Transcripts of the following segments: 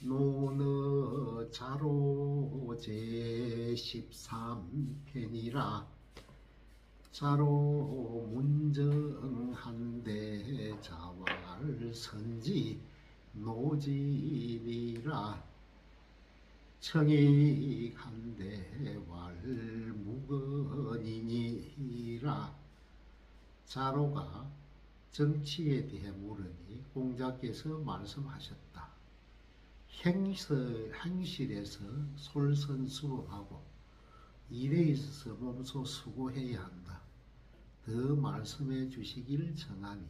노너 자로 제13편이라 자로 문정한대 자왈선지 노진이라 청익한대 왈무건이니라. 자로가 정치에 대해 물으니 공자께서 말씀하셨다. 행실에서 솔선수범하고 일에 있어서 몸소 수고해야 한다. 더 말씀해 주시기를 청하니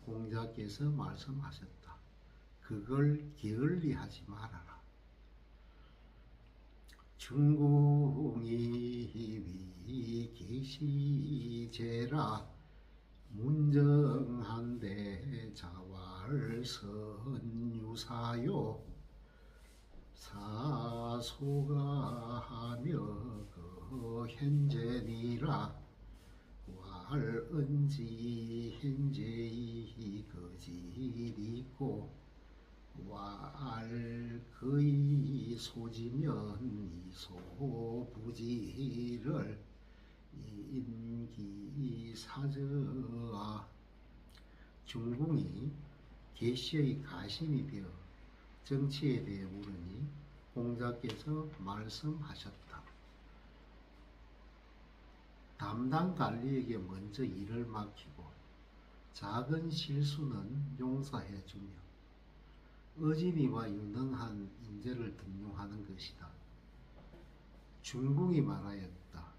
공자께서 말씀하셨다. 그걸 게을리하지 말아라. 중궁이 위계시제라 문정한대 자왈선유사요 사소가하며 그 현재니라. 왈은지 현재이 거질이고 왈거의 소지면 이소부지를 인기사저아. 중궁이 계시의 가심이 되어 정치에 대해 물으니 공자께서 말씀하셨다. 담당 관리에게 먼저 일을 맡기고 작은 실수는 용서해 주며 어진이와 유능한 인재를 등용하는 것이다. 중궁이 말하였다.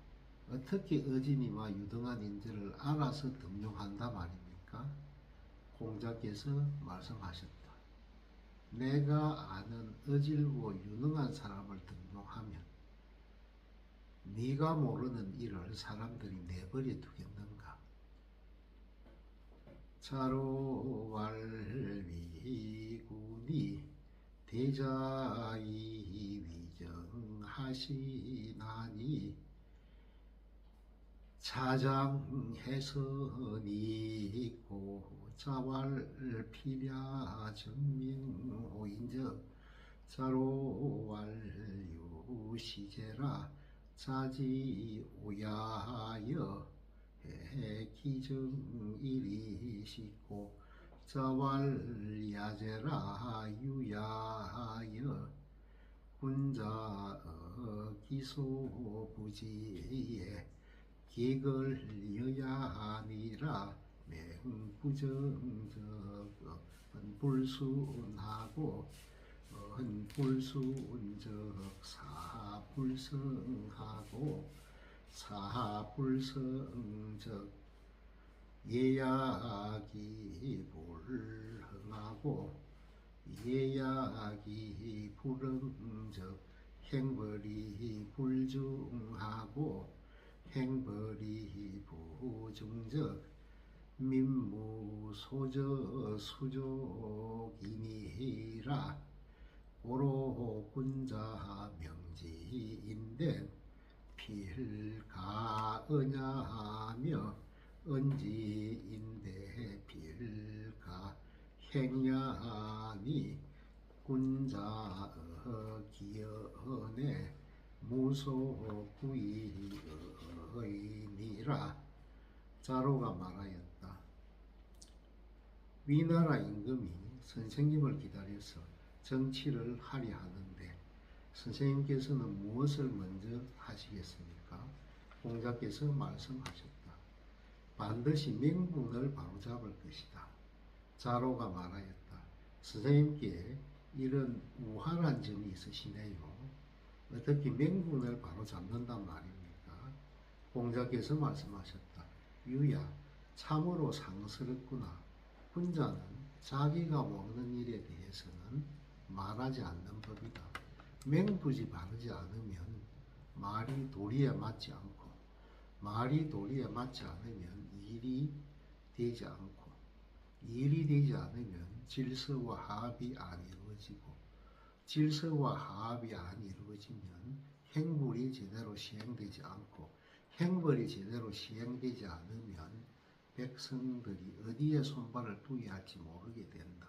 어떻게 어진이와 유능한 인재를 알아서 등용한다 말입니까? 공자께서 말씀하셨다. 내가 아는 어질고 유능한 사람을 등용하면 네가 모르는 일을 사람들이 내버려 두겠는가? 자로왈위군이 대자이 위정하시나니 차장해선이 고 자왈필야 정민호인적 자로왈유시제라 자지오야여 기정일이시고 자왈야제라 유야여 군자 기소부지에 기걸여야하니라. 맹부정적 불순하고 불순적 사불성하고 사불성적 예약이 불흥하고 예약이 불응적 행벌이 불중하고 행벌이 부중적 민무소적 수족이니라. 고로 군자 명지인된 필가언야하며 언지인대 필가 행야니 군자 기언에 무소구이의니라. 자로가 말하였다. 위나라 임금이 선생님을 기다려서 정치를 하려 하는데 선생님께서는 무엇을 먼저 하시겠습니까? 공자께서 말씀하셨다. 반드시 명분을 바로잡을 것이다. 자로가 말하였다. 선생님께 이런 우한한 점이 있으시네요. 어떻게 명분을 바로잡는단 말입니까? 공자께서 말씀하셨다. 유야, 참으로 상스럽구나. 군자는 자기가 모르는 일에 대해서는 말하지 않는 법이다. 맹부지 바르지 않으면 말이 도리에 맞지 않고 말이 도리에 맞지 않으면 일이 되지 않고 일이 되지 않으면 질서와 화합이 안 이루어지고 질서와 화합이 안 이루어지면 행불이 제대로 시행되지 않고 행벌이 제대로 시행되지 않으면 백성들이 어디에 손발을 두어야 할지 모르게 된다.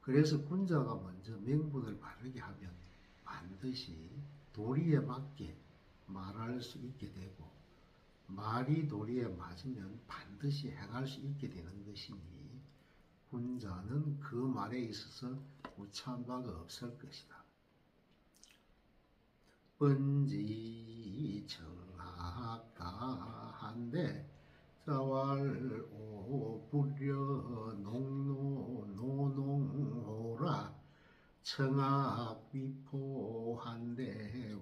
그래서 군자가 먼저 명분을 바르게 하면 반드시 도리에 맞게 말할 수 있게 되고, 말이 도리에 맞으면 반드시 행할 수 있게 되는 것이니 군자는 그 말에 있어서 우차한 바가 없을 것이다. 번지 청하가한데 자왈오 불려 농노 노농호라 청하위포한데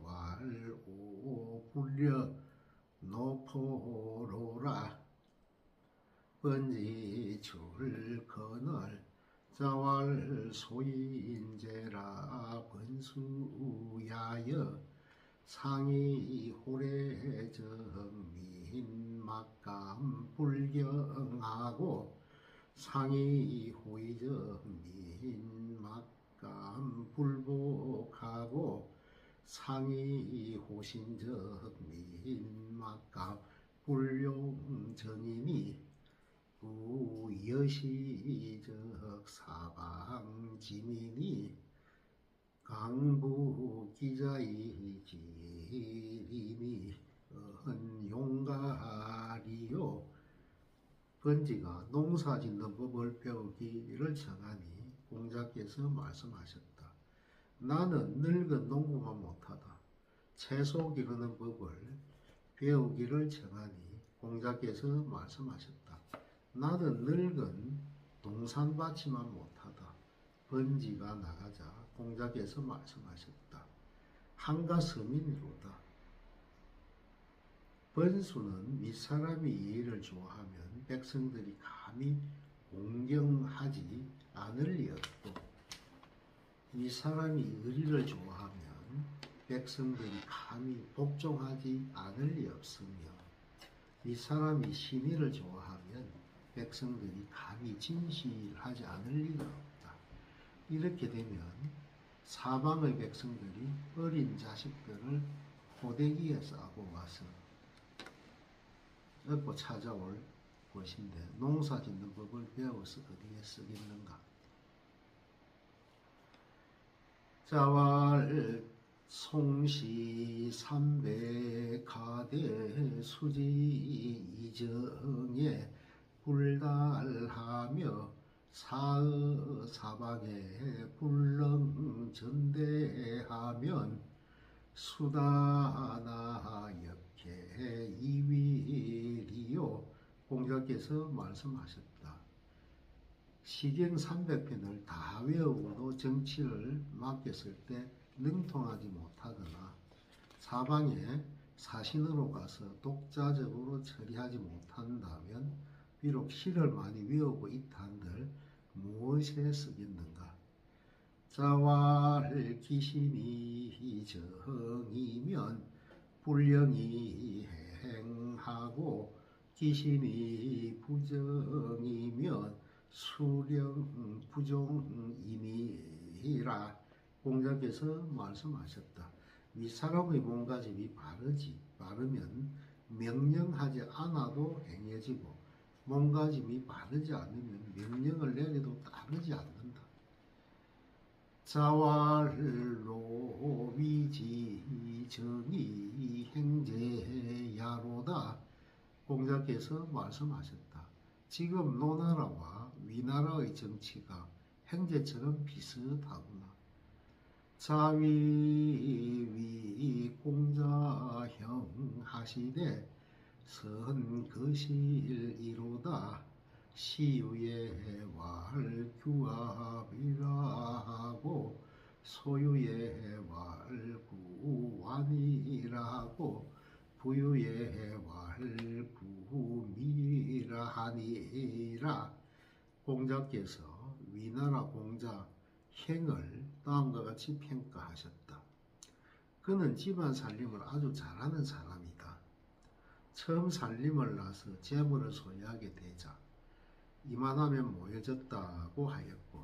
왈오 불려 노포로라 번지 출건을 자왈 소인제라 번수야여 상이 호래정민 막감 불경하고 상이 호의정민 막감 불복하고 상이 호신정민 막감 불용정이니 우여시적 사방지민이 강부기자이지리니 은용가리요. 번지가 농사짓는 법을 배우기를 청하니 공자께서 말씀하셨다. 나는 늙은 농부만 못하다. 채소 기르는 법을 배우기를 청하니 공자께서 말씀하셨다. 나는 늙은 동산밭이만 못하다. 번지가 나가자 공자께서 말씀하셨다. 한가 서민이로다. 번수는 윗사람이 이 일을 좋아하면 백성들이 감히 공경하지 않을 리 없고, 윗사람이 의리를 좋아하면 백성들이 감히 복종하지 않을 리 없으며, 윗사람이 신의를 좋아하면 백성들이 감히 진실하지 않을 리가 없다. 이렇게 되면 사방의 백성들이 어린 자식들을 호되기에 싸고 와서 얻고 찾아올 것인데 농사짓는 법을 배워서 어디에 쓰겠는가. 자왈 송시 삼백하대 수지 이정에 불달하며 사의 사방에 불렁 전대하면 수다나 역해 이위리요. 공자께서 말씀하셨다. 시경 300편을 다 외우고도 정치를 맡겼을 때 능통하지 못하거나 사방에 사신으로 가서 독자적으로 처리하지 못한다면 비록 시를 많이 외우고 있다 한들 무엇에 쓰겠는가. 자왈 기신이 정이면 불령이 행하고 기신이 부정이면 수령 부종이니라. 공자께서 말씀하셨다. 윗사람의 몸가짐이 바르면 명령하지 않아도 행해지고, 몸가짐이 바르지 않으면 명령을 내려도 따르지 않는다. 자왈로 위지 정이 행제야로다. 공자께서 말씀하셨다. 지금 노나라와 위나라의 정치가 행제처럼 비슷하구나. 자위위 공자형 하시되 선거실이로다. 시유의 왈규합이라 하고 소유의 왈구완이라 하고 부유의 왈구미라 하니라. 공자께서 위나라 공자 행을 다음과 같이 평가하셨다. 그는 집안 살림을 아주 잘하는 사람이다. 처음 살림을 나서 재물을 소유하게 되자 이만하면 모여졌다고 하였고,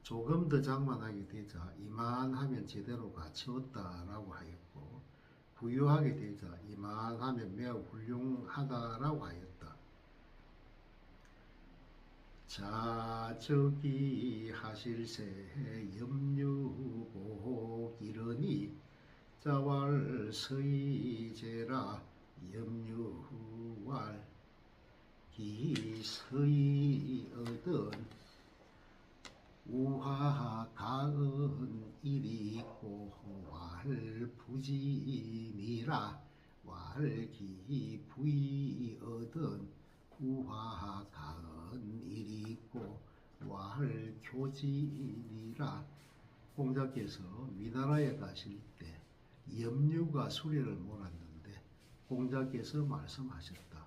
조금 더 장만하게 되자 이만하면 제대로 갖추었다라고 하였고, 부유하게 되자 이만하면 매우 훌륭하다라고 하였다. 자적이 하실세 염류복 이르니 자왈서이제라 염류왈 기서이 얻은 우하가은 이리고 왈부지니라 왈기 부이 얻은 우하가은 이리고 왈교지니라. 공자께서 위나라에 가실 때 염류가 수레를 몰았는데 공자께서 말씀하셨다.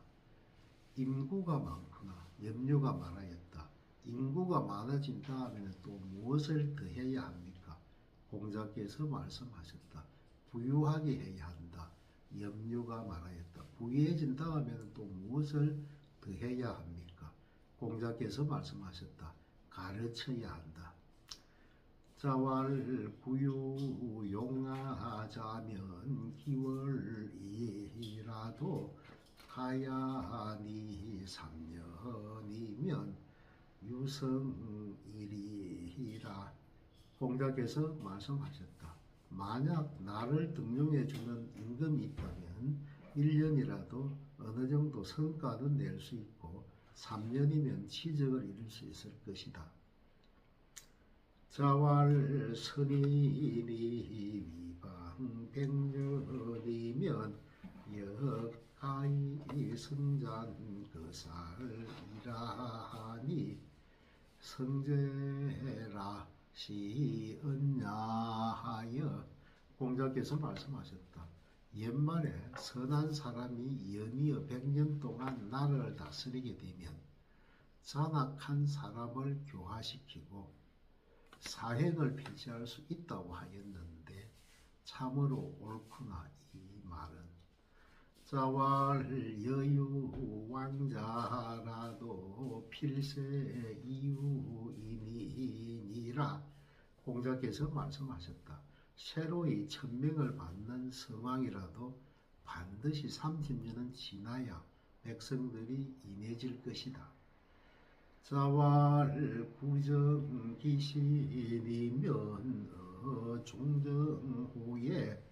인구가 많구나. 염류가 많아졌다. 인구가 많아진 다음에는 또 무엇을 더 해야 합니까? 공자께서 말씀하셨다. 부유하게 해야 한다. 염류가 많아졌다. 부유해진 다음에는 또 무엇을 더 해야 합니까? 공자께서 말씀하셨다. 가르쳐야 한다. 자왈 부유 용하자면 기월이라도 가야니 3년이면 유성일이라. 공자께서 말씀하셨다. 만약 나를 등용해 주는 임금이 있다면 1년이라도 어느 정도 성과는 낼 수 있고 3년이면 취적을 이룰 수 있을 것이다. 자왈 선인이 위방 100년이면 역가이 성잔 그살이라 하니 성제라 시언야하여. 공자께서 말씀하셨다. 옛말에 선한 사람이 연이어 100년 동안 나라를 다스리게 되면 잔악한 사람을 교화시키고 사행을 폐지할 수 있다고 하였는데 참으로 옳구나 이 말은. 자왈 여유 왕자라도 필세 이유이니라. 공자께서 말씀하셨다. 새로이 천명을 받는 성왕이라도 반드시 30년은 지나야 백성들이 인해질 것이다. 자왈 구정기신이면 중정후에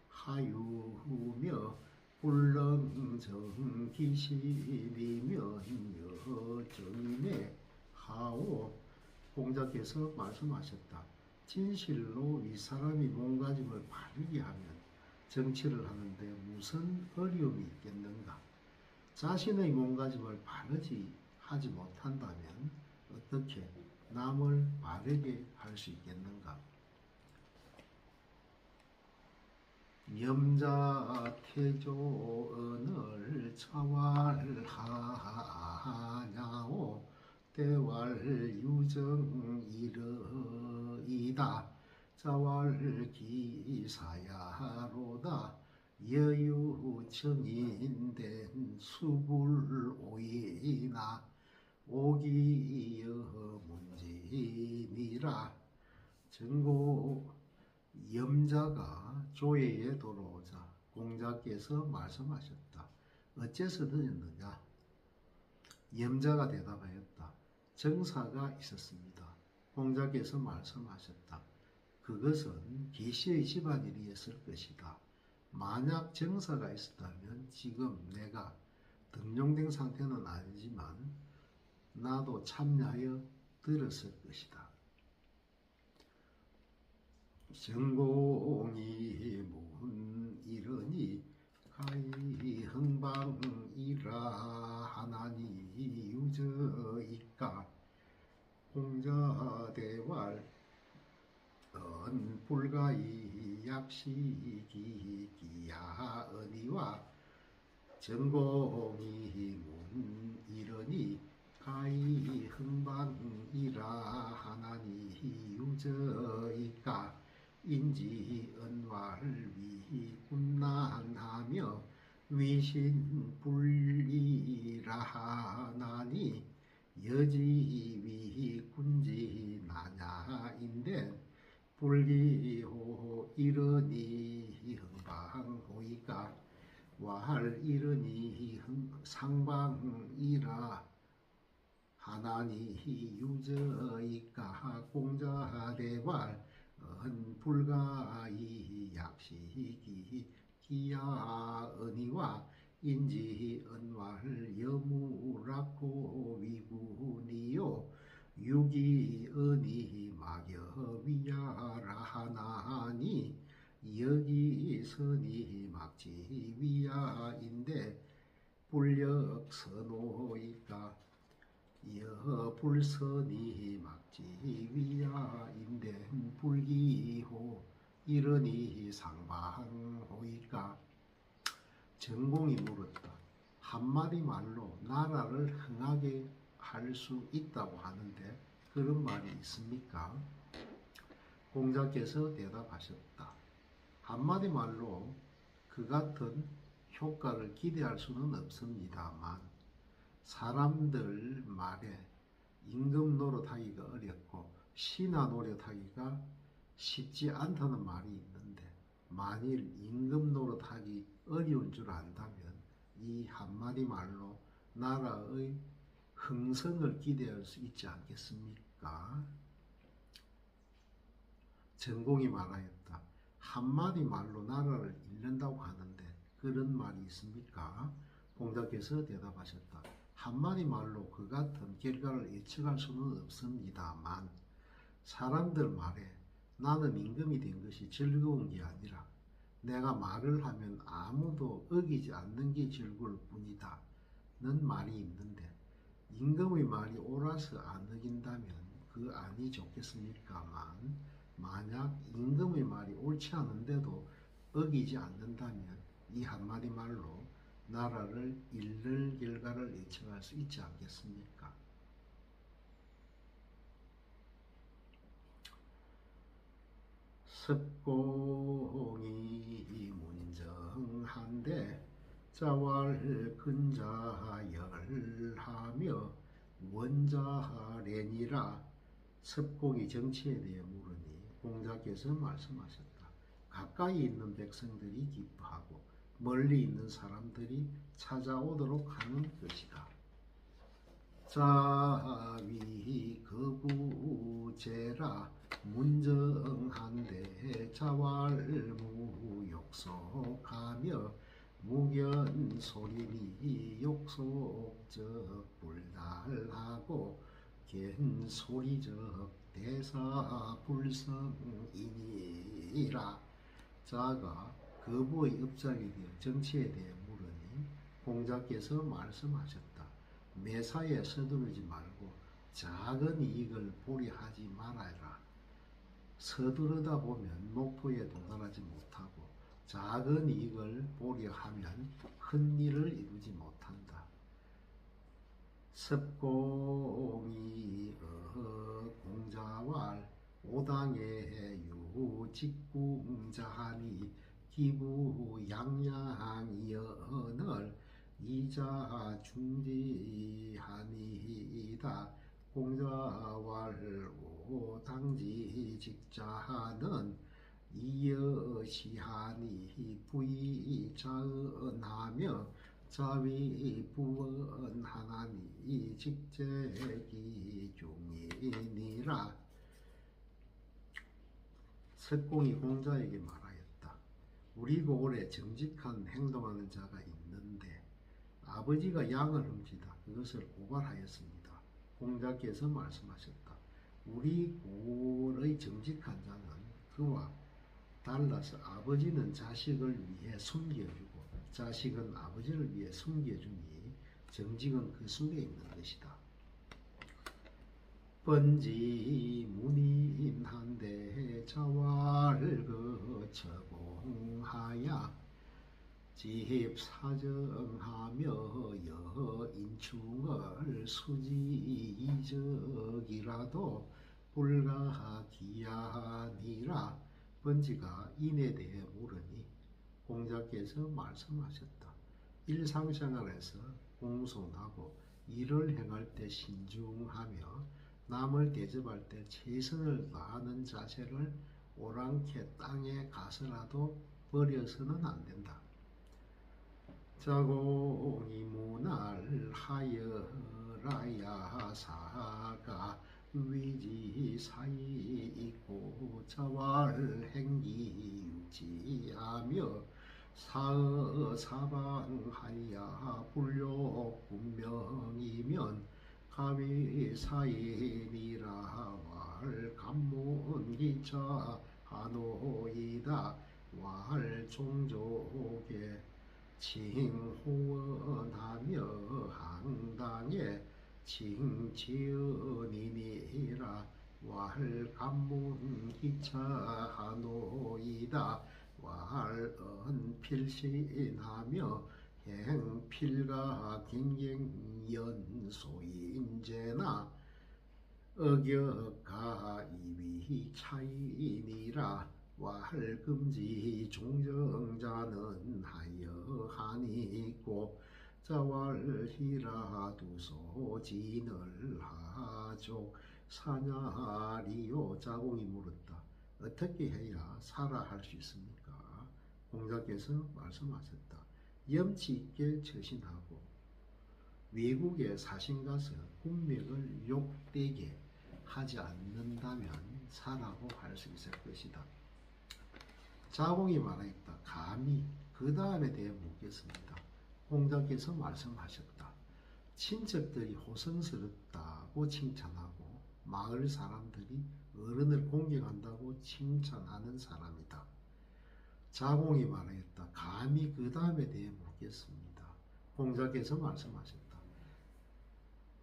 하유며 불렁정기신이면 여정임에 하오. 공자께서 말씀하셨다. 진실로 이 사람이 몸가짐을 바르게 하면 정치를 하는데 무슨 어려움이 있겠는가? 자신의 몸가짐을 바르지 하지 못한다면 어떻게 남을 바르게 할 수 있겠는가? 염자 태조언을 차왈하냐오 때왈 유정 이르이다. 자왈 기사야로다. 여유 정인된 수불오이나 오기여 문지니라. 정고 염자가 조예에 돌아오자 공자께서 말씀하셨다. 어째서 늦었느냐? 염자가 대답하였다. 정사가 있었습니다. 공자께서 말씀하셨다. 그것은 계시의 집안일이었을 것이다. 만약 정사가 있었다면 지금 내가 등용된 상태는 아니지만 나도 참여하여 들었을 것이다. 전공이 문 이르니 가히 흥방이라 하나니 유저이까. 공자대왈 불가이 약시기 기하언니와 전공이 문 이르니 가히 흥방이라 하나니 유저이까. 인지언왈위 군난하며 위신불리라 하나니 여지위 군지나냐인데 불리호 이르니 흥방호이까. 왈 이르니 상방이라 하나니 유저이까 공자대발 은불가이 약식이 기야 은이와 인지 은왈 여무라고 위군이요 유기 은이 막여 위야라 하나니 여기 선이 막지 위야인데 불력 선호이까 여불선이 막지 위야인데 불기호 이러니 상방호이까. 전공이 물었다. 한마디 말로 나라를 흥하게 할 수 있다고 하는데 그런 말이 있습니까? 공자께서 대답하셨다. 한마디 말로 그 같은 효과를 기대할 수는 없습니다만 사람들 말에 임금 노릇하기가 어렵고 신하 노릇하기가 쉽지 않다는 말이 있는데 만일 임금 노릇하기 어려운 줄 안다면 이 한마디 말로 나라의 흥성을 기대할 수 있지 않겠습니까? 전공이 말하였다. 한마디 말로 나라를 잃는다고 하는데 그런 말이 있습니까? 공자께서 대답하셨다. 한마디 말로 그 같은 결과를 예측할 수는 없습니다만 사람들 말에 나는 임금이 된 것이 즐거운 게 아니라 내가 말을 하면 아무도 어기지 않는 게 즐거울 뿐이다 는 말이 있는데 임금의 말이 옳아서 안 어긴다면 그 안이 좋겠습니까만 만약 임금의 말이 옳지 않은데도 어기지 않는다면 이 한마디 말로 나라를 잃는 결과를 예측할 수 있지 않겠습니까? 석공이 문정한데 자왈 근자열하며 원자래니라. 섭공이 정치에 대해 물으니 공자께서 말씀하셨다. 가까이 있는 백성들이 기뻐하고 멀리 있는 사람들이 찾아오도록 하는 것이다. 자위 거부제라 문정한데 자왈무욕속하며 무견소리니 욕속적 불달하고 갠소리적 대사불성이니라. 자가 거부의 업장에 대해 정치에 대해 물으니 공자께서 말씀하셨다. 매사에 서두르지 말고 작은 이익을 보려 하지 말아라. 서두르다 보면 목표에 도달하지 못하고 작은 이익을 보려 하면 큰 일을 이루지 못한다. 섭공이 공자왈 오당의 유직궁자하니 기부 양양이언을 이자 중지하니이다. 공자왈 오당지 직자하는 이여시하니 부의자언하며 자위부언하나니 직제기 중이니라. 석공이 공자에게 말하였다. 우리 고을에 정직한 행동하는 자가 있는데 아버지가 양을 훔치다 그것을 고발하였습니다. 공자께서 말씀하셨다. 우리 고을의 정직한 자는 그와 달라서 아버지는 자식을 위해 숨겨주고 자식은 아버지를 위해 숨겨주니 정직은 그 속에 있는 것이다. 번지 문인한데 자왈거처공하야 집사정하며 여인충을 수지이적이라도 불가기하니라. 번지가 인에 대해 물으니 공자께서 말씀하셨다. 일상생활에서 공손하고 일을 행할 때 신중하며 남을 대접할 때 최선을 다하는 자세를 오랑캐 땅에 가서라도 버려서는 안 된다. 자공이 문할 하여 하여라야 사가 위지사이 있고 자왈행기 유지하며 사사방하야 불욕 분명이면 가위사이니라 왈간문기차 하노이다 왈종족에 칭호원하며 항당에 칭지은이니라 왈간문기차 하노이다 왈언필신하며 행필가 갱갱연소인제나 어격가 이위 차이니라 왈금지 종정자는 하여하니고 자왈히라 두소진을 하족 사냐리요. 자공이 물었다. 어떻게 해야 살아 할 수 있습니까? 공자께서 말씀하셨다. 염치 있게 처신하고 외국에 사신 가서 군맥을 욕되게 하지 않는다면 사라고 할 수 있을 것이다. 자공이 말하였다. 감히 그 다음에 대해 묻겠습니다. 공자께서 말씀하셨다. 친척들이 호성스럽다고 칭찬하고 마을 사람들이 어른을 공경한다고 칭찬하는 사람이다. 자공이 말하였다. 감히 그 다음에 대해 묻겠습니다. 공자께서 말씀하셨다.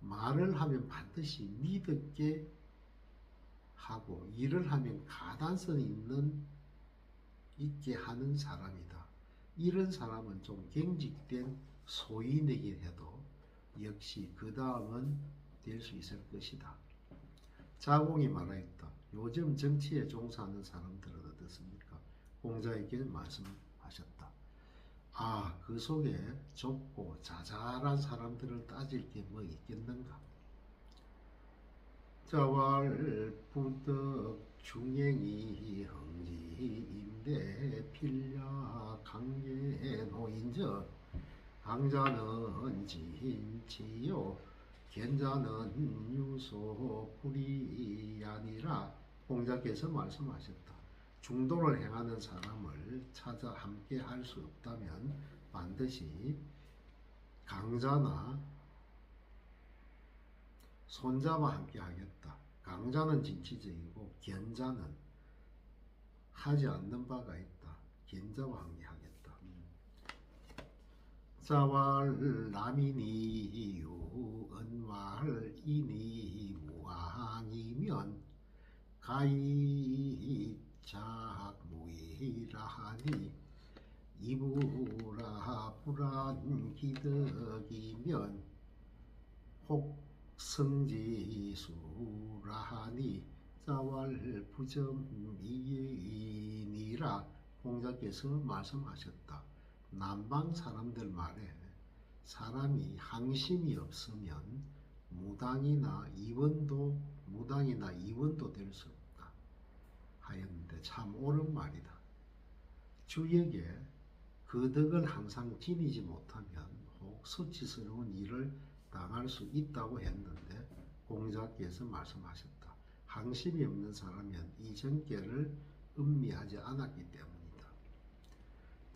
말을 하면 반드시 믿게 하고 일을 하면 가단성 있게 하는 사람이다. 이런 사람은 좀 경직된 소인이긴 해도 역시 그 다음은 될 수 있을 것이다. 자공이 말하였다. 요즘 정치에 종사하는 사람들은 어떻습니까? 공자에게 말씀하셨다. 그 속에 좁고 자잘한 사람들을 따질 게 뭐 있겠는가? 자왈부덕 중행이 흥지인데 필야 강계노인저 강자는 진치요 견자는 유소 불이 아니라. 공자께서 말씀하셨다. 중도를 행하는 사람을 찾아 함께 할 수 없다면 반드시 강자나 손자와 함께 하겠다. 강자는 진취적이고 견자는 하지 않는 바가 있다. 견자와 함께 하겠다. 자왈 남이니 유언왈 이니 무항이면 가이작무이라하니 이부라 불안기덕이면 혹성지수라하니 자왈 부점이니라. 공자께서 말씀하셨다. 남방 사람들 말에 사람이 항심이 없으면 무당이나 이원도 될 수 없다 하였는데 참 옳은 말이다. 주역에 그 덕을 항상 지니지 못하면 혹 수치스러운 일을 당할 수 있다고 했는데 공자께서 말씀하셨다. 항심이 없는 사람은 이 정계를 음미하지 않았기 때문이다.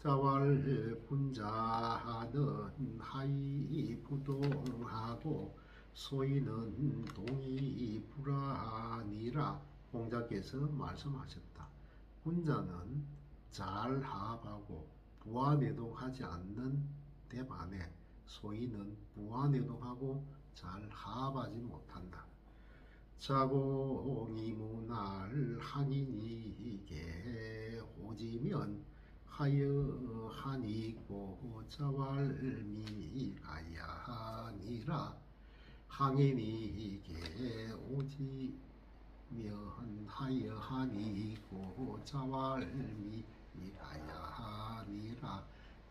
자왈 군자는 하이 부동하고 소인은 동이 불안이라. 공자께서 말씀하셨다. 군자는 잘 하합하고 부하내동하지 않는 데 반해 소인은 부하내동하고 잘 하합하지 못한다. 자공이 문할 항인이게 오지면 하여하니고 자왈미 가야하니라. 항인이게 오지면 하여하니고 자왈미 가야하니라.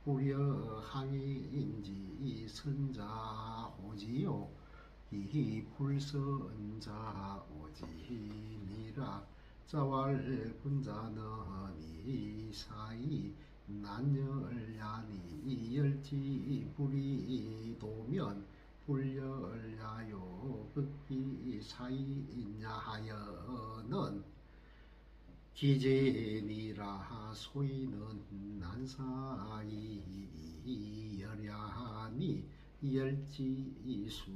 구려 항인지 선자 오지요 이 불선자 오지니라. 자왈 군자는 이사이 난열야니 열지 불이 도면 불열야요 극기 사이있냐 하여는 기제니라 소이는 난사이 열야니 열지수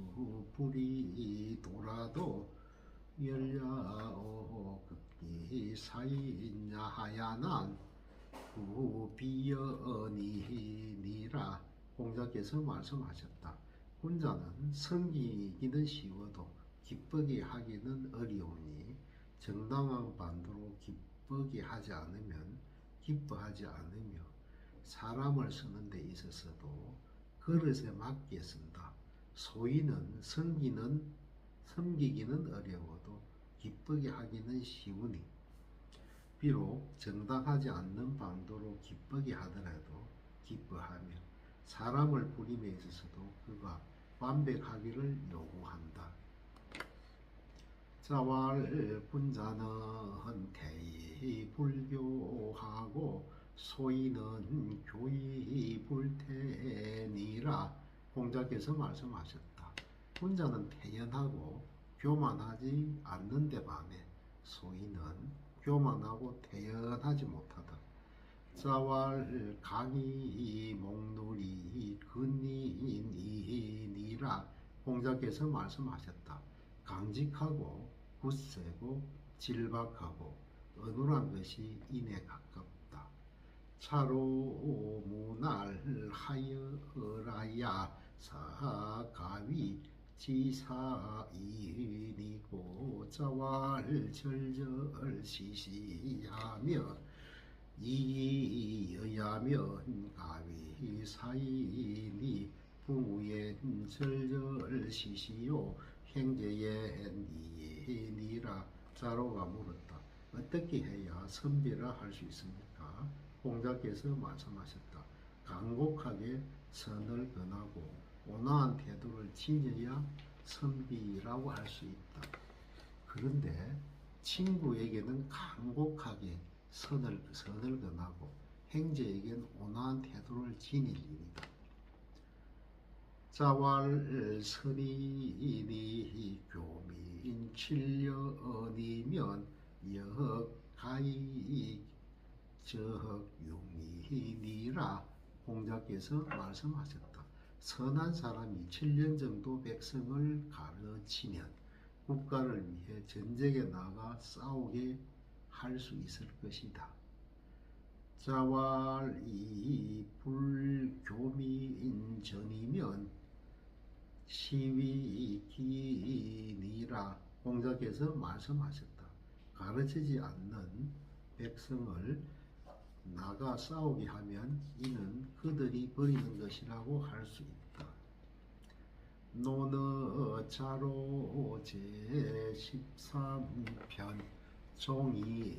불이 돌아도 열야오 극기 사이있냐 하야난 구비연이니라 공자께서 말씀하셨다. 혼자는 섬기기는 쉬워도 기쁘게 하기는 어려우니 정당한 반도로 기쁘게 하지 않으면 기뻐하지 않으며 사람을 쓰는 데 있어서도 그릇에 맞게 쓴다. 소인은 섬기기는 어려워도 기쁘게 하기는 쉬우니 비록 정당하지 않는 방도로 기쁘게 하더라도 기뻐하며 사람을 부림에 있어서도 그가 완벽하기를 요구한다. 자왈군자는 대의 불교하고 소인은 교의 불태니라 공자께서 말씀하셨다. 군자는 태연하고 교만하지 않는데 반해 소인은 교만하고 태연하지 못하다. 자왈 강이 목놀이 근인이니라 공자께서 말씀하셨다. 강직하고 굳세고 질박하고 어눌한 것이 인에 가깝다. 차로 무날 하여라야 사가위 지사이니고 자왈 절절시시하며 이여야면 가위 사이니 부엔 절절시시요 행제엔 이니라 자로가 물었다. 어떻게 해야 선비라 할 수 있습니까? 공자께서 말씀하셨다. 간곡하게 선을 권하고 온화한 태도를 지녀야 선비라고 할 수 있다. 그런데 친구에게는 간곡하게 선을 권하고 행제에겐 온화한 태도를 지닐 일이다. 자왈 선인이 교민 7년이면 역가이 적용이니라 공자께서 말씀하셨다. 선한 사람이 7년 정도 백성을 가르치면 국가를 위해 전쟁에 나가 싸우게 할 수 있을 것이다. 자왈이 불교민 전이면 시위기니라 공자께서 말씀하셨다. 가르치지 않는 백성을 나가 싸우게 하면 이는 그들이 버리는 것이라고 할 수 있다. 노너자로 제13편 종이니라